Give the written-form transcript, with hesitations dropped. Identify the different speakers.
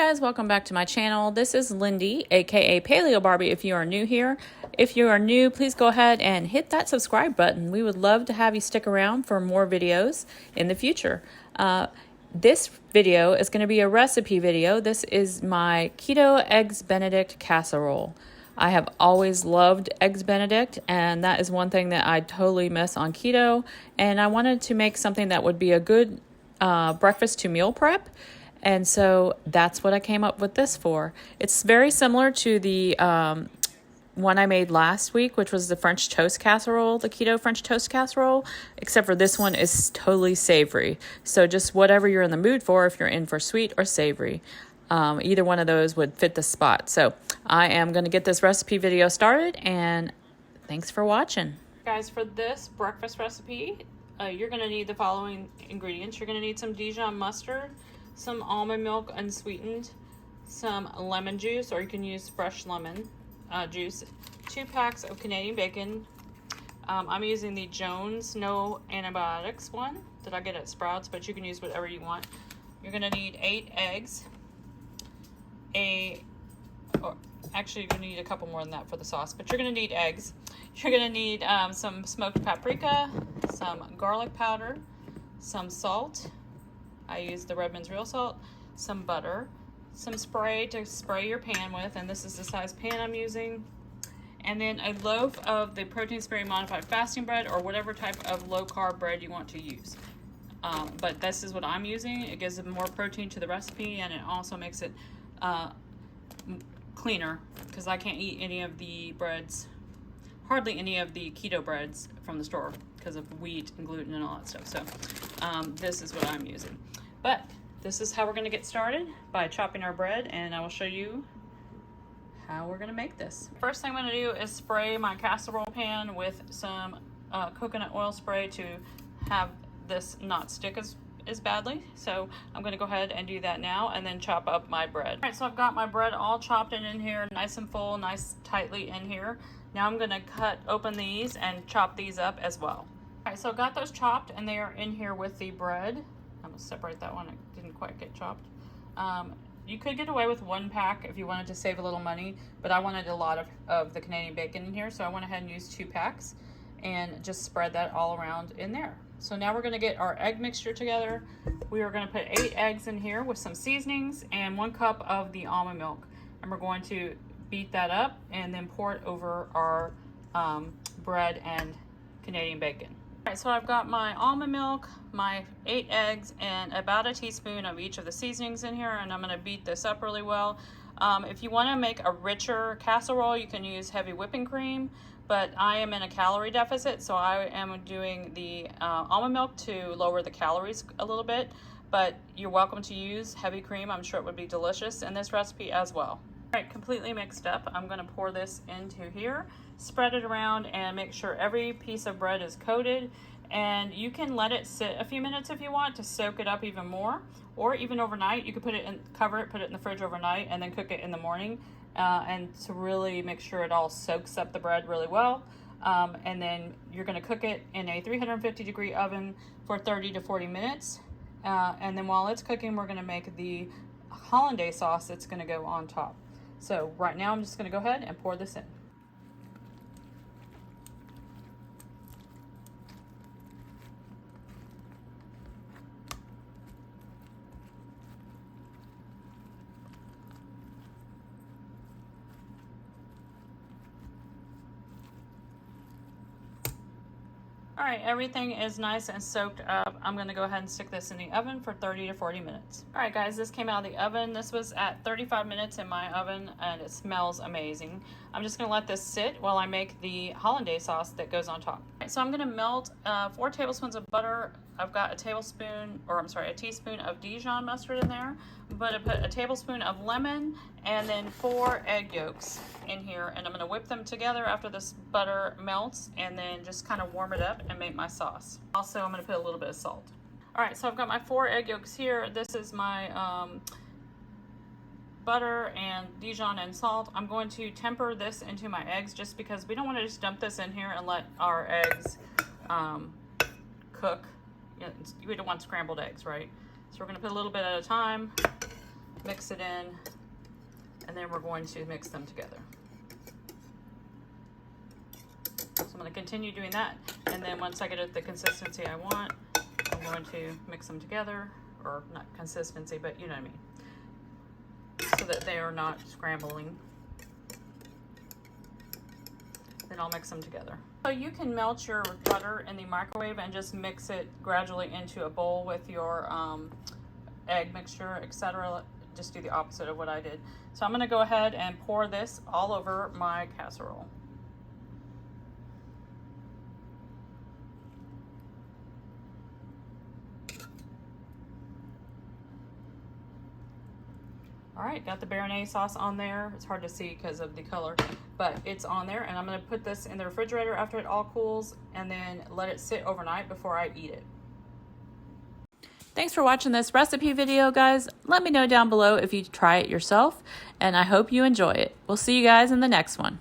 Speaker 1: Guys, welcome back to my channel. This is Lindy, aka Paleo Barbie if you are new here. If you are new, please go ahead and hit that subscribe button. We would love to have you stick around for more videos in the future. This video is going to be a recipe video. This is my Keto Eggs Benedict Casserole. I have always loved Eggs Benedict, and that is one thing that I totally miss on keto. And I wanted to make something that would be a good breakfast to meal prep. And so that's what I came up with this for. It's very similar to the one I made last week, which was the French toast casserole, the keto French toast casserole, except for this one is totally savory. So just whatever you're in the mood for, if you're in for sweet or savory, either one of those would fit the spot. So I am going to get this recipe video started, and thanks for watching. Guys, for this breakfast recipe, you're going to need the following ingredients. You're going to need some Dijon mustard, some almond milk unsweetened, some lemon juice, or you can use fresh lemon juice, 2 packs of Canadian bacon. I'm using the Jones no antibiotics one that I get at Sprouts, but you can use whatever you want. You're going to need 8 eggs, actually you're going to need a couple more than that for the sauce, but you're going to need eggs. You're going to need some smoked paprika, some garlic powder, some salt. I use the Redmond's real salt, some butter, some spray to spray your pan with, and this is the size pan I'm using, and then a loaf of the protein sparing modified fasting bread, or whatever type of low carb bread you want to use. But this is what I'm using. It gives more protein to the recipe, and it also makes it cleaner, because I can't eat any of the breads, hardly any of the keto breads from the store because of wheat and gluten and all that stuff. So this is what I'm using. But this is how we're going to get started, by chopping our bread, and I will show you how we're going to make this. First thing I'm going to do is spray my casserole pan with some coconut oil spray to have this not stick as badly. So I'm going to go ahead and do that now, and then chop up my bread. All right, so I've got my bread all chopped in here, nice and full, nice tightly in here. Now I'm going to cut open these and chop these up as well. All right, so I've got those chopped, and they are in here with the bread. I'm going to separate that one. It didn't quite get chopped. You could get away with 1 pack if you wanted to save a little money, but I wanted a lot of the Canadian bacon in here, so I went ahead and used 2 packs and just spread that all around in there. So now we're going to get our egg mixture together. We are going to put 8 eggs in here with some seasonings and 1 cup of the almond milk, and we're going to beat that up and then pour it over our bread and Canadian bacon. All right, so I've got my almond milk, my 8 eggs, and about a teaspoon of each of the seasonings in here, and I'm going to beat this up really well. If you want to make a richer casserole, you can use heavy whipping cream, but I am in a calorie deficit, so I am doing the almond milk to lower the calories a little bit, but you're welcome to use heavy cream. I'm sure it would be delicious in this recipe as well. All right, completely mixed up. I'm going to pour this into here, spread it around, and make sure every piece of bread is coated. And you can let it sit a few minutes if you want to soak it up even more, or even overnight. You could put it in, cover it, put it in the fridge overnight, and then cook it in the morning, and to really make sure it all soaks up the bread really well. And then you're going to cook it in a 350-degree oven for 30 to 40 minutes. And then while it's cooking, we're going to make the Hollandaise sauce that's going to go on top. So right now I'm just going to go ahead and pour this in. All right, everything is nice and soaked up. I'm gonna go ahead and stick this in the oven for 30 to 40 minutes. All right, guys, this came out of the oven. This was at 35 minutes in my oven, and it smells amazing. I'm just gonna let this sit while I make the hollandaise sauce that goes on top. All right, so I'm gonna melt 4 tablespoons of butter. I've got a teaspoon of Dijon mustard in there. I'm gonna put a tablespoon of lemon and then 4 egg yolks in here, and I'm gonna whip them together after this butter melts, and then just kind of warm it up and make my sauce. Also, I'm gonna put a little bit of salt. All right, so I've got my 4 egg yolks here. This is my butter and Dijon and salt. I'm going to temper this into my eggs, just because we don't want to just dump this in here and let our eggs cook. We don't want scrambled eggs, right? So we're going to put a little bit at a time. mix it in, and then we're going to mix them together. So I'm going to continue doing that, and then once I get it the consistency I want, I'm going to mix them together, or not consistency, but you know what I mean, so that they are not scrambling. Then I'll mix them together. So you can melt your butter in the microwave and just mix it gradually into a bowl with your egg mixture, etc. Just do the opposite of what I did. So I'm going to go ahead and pour this all over my casserole. All right, got the béarnaise sauce on there. It's hard to see because of the color, but it's on there, and I'm gonna put this in the refrigerator after it all cools and then let it sit overnight before I eat it. Thanks for watching this recipe video, guys. Let me know down below if you try it yourself, and I hope you enjoy it. We'll see you guys in the next one.